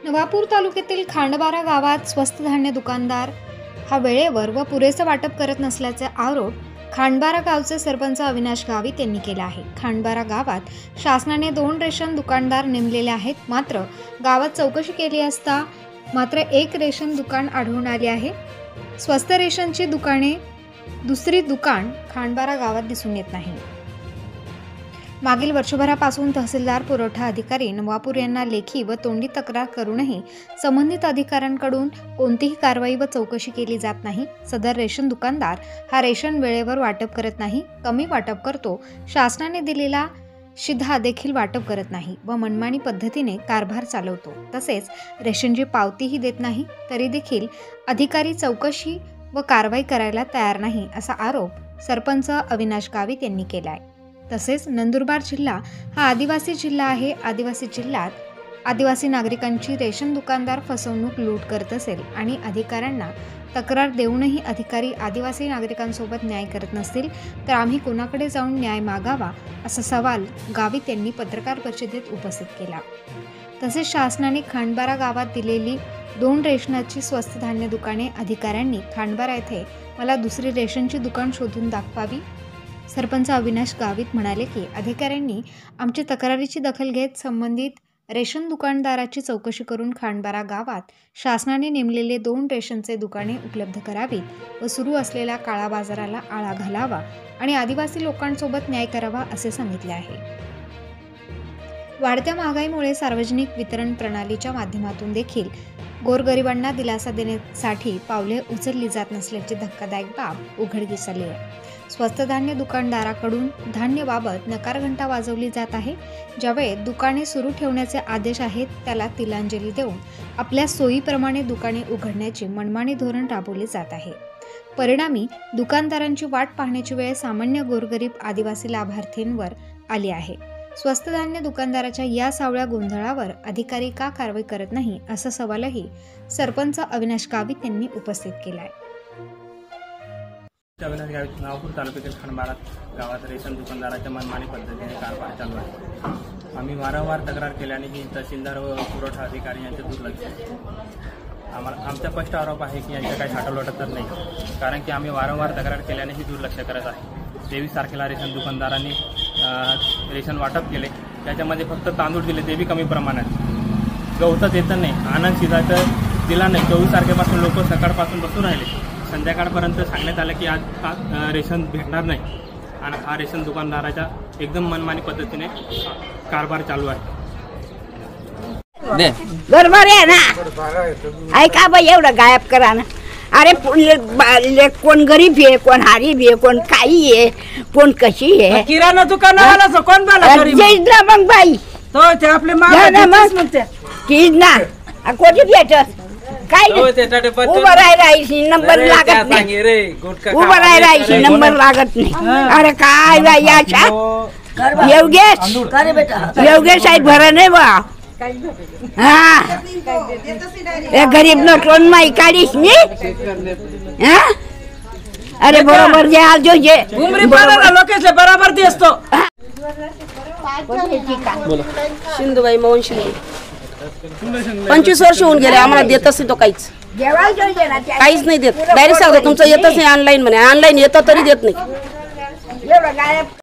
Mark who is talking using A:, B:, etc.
A: नवापूर तालुक्यातील खांडबारा गावात स्वस्त धान्य दुकानदार हा वेळेवर व पुरेसे वाटप करत नसल्याचा आरोप खांडबारा गावचे सरपंच अविनाश गावित यांनी केला आहे। खांडबारा गावात शासनाने 2 रेशन दुकानदार नेमलेले आहेत, मात्र गावात चौकशी केली असता मात्र एक रेशन दुकान आढळून आले आहे। स्वस्त रेशनची दुकाने दुसरी दुकान खांडबारा गावात दिसून येत नाही। मागील वर्षभरापासून तहसीलदार पुरवठा अधिकारी नवापूर यांना लेखी व तोंडी तक्रार करूनही संबंधित अधिकाऱ्यांकडून कोणतीही कारवाई व चौकशी केली जात नाही। सदर रेशन दुकानदार हा रेशन वेळेवर वाटप करत नाही, कमी वाटप करतो, शासनाने दिलेला शिधा देखील वाटप करत नाही व मनमानी पद्धतीने कारभार चालवतो। तसेच रेशनची पावतीही देत नाही, तरी देखील अधिकारी चौकशी व कारवाई करायला तयार नाही, असा आरोप सरपंच अविनाश गावित यांनी केला आहे। तसेच नंदुरबार जिल्हा हा आदिवासी जिल्हा आहे। आदिवासी जिल्ह्यात आदिवासी नागरिकांची रेशन दुकानदार फसवणूक लूट करत असेल आणि अधिकाऱ्यांना तक्रार देऊनही अधिकारी आदिवासी नागरिकांसोबत न्याय करत नसतील तर आम्ही कोणाकडे जाऊन न्याय मागावा, असा सवाल गावित यांनी पत्रकार परिषदेत उपस्थित केला। तसेच शासनाने खांडबारा गावात दिलेली 2 रेशनाची स्वस्त धान्य दुकाने अधिकाऱ्यांनी खांडबारा येथे मला दुसरी रेशनची दुकान शोधून दाखवावी। सरपंच अविनाश गावित म्हणाले की अधिकाऱ्यांनी आमची तक्रारीची दखल घेत संबंधित रेशन दुकानदाराची चौकशी करून खांडबारा गावात शासनाने नेमलेले 2 रेशनचे दुकाने उपलब्ध करावीत व सुरू असलेल्या काळा बाजाराला आळा घालावा आणि आदिवासी लोकांसोबत न्याय करावा, असे सांगितले आहे। वाढत्या महागाईमुळे सार्वजनिक वितरण प्रणालीच्या माध्यमातून देखील गोरगरिबांना दिलासा देण्यासाठी पावले उचलली जात नसल्याची धक्कादायक बाब उघडकीस आली आहे। स्वस्त धान्य दुकानदाराकडून धान्याबाबत नकारघंटा वाजवली जात आहे। ज्यावेळी दुकाने सुरू ठेवण्याचे आदेश आहेत त्याला तिलांजली देऊन आपल्या सोयीप्रमाणे दुकाने उघडण्याचे मनमानी धोरण राबवले जात आहे। परिणामी दुकानदारांची वाट पाहण्याची वेळ सामान्य गोरगरीब आदिवासी लाभार्थींवर आली आहे। स्वस्त धान्य दुकानदाराच्या या सावळ्या गोंधळावर अधिकारी का कारवाई करत नाही, असा सवालही सरपंच अविनाश गावित यांनी उपस्थित केला आहे।
B: अविनाश गावित, नवापूर तालुक्यातील खांडबारा गावात रेशन दुकानदाराच्या मनमानी पद्धतीने कारभार चालू आहे। आम्ही वारंवार तक्रार केल्यानेही तहसीलदार व पुरवठा अधिकारी यांचे दुर्लक्ष आहे। आमचा स्पष्ट आरोप आहे की यांच्या काही साठवलोटात तर नाही, कारण की आम्ही वारंवार तक्रार केल्यानेही दुर्लक्ष करत आहे। 23 तारखेला रेशन दुकानदारांनी रेशन वाटप केले, त्याच्यामध्ये फक्त तांदूळ दिले, ते बी कमी प्रमाणात, गवतं देतं नाही, आनंद शिजायचं दिला नाही। 24 तारखेपासून लोक सकाळपासून बसून राहिले, संध्याकाळपर्यंत सांगण्यात आलं की आज रेशन भेटणार नाही आणि हा रेशन दुकानदाराच्या एकदम मनमानी पद्धतीने कारभार चालू आहे।
C: बरोबर आहे ना, ऐका बाई, एवढं गायब करा ना। अरे कोण गरीब आहे, कोण हारीब आहे, कोण काही आहे, कोण कशी आहे।
D: किराणा दुकानवाला कोण बोला
C: मग बाई
D: तो ते आपले म्हणते
C: की ना कोणी भेटत काय उभं राहायची नंबर लागत नाही, उभं राहायची नंबर लागत नाही। अरे काय बाई याच्या योगेश आहेत भरा नाही बा। हा गरीब न कोण माई काढीस मी, अरे बरोबर जे आज जो जे
D: लोकेश बरोबर दिसतो।
E: सिंधुबाई मोहन शिंदे, 25 वर्ष होऊन गेले, आम्हाला देतच नाही तो काहीच नाही देत। डायरेक्ट सांगतो तुमचं येतच नाही ऑनलाईन म्हणे, ऑनलाईन येतं तरी देत नाही।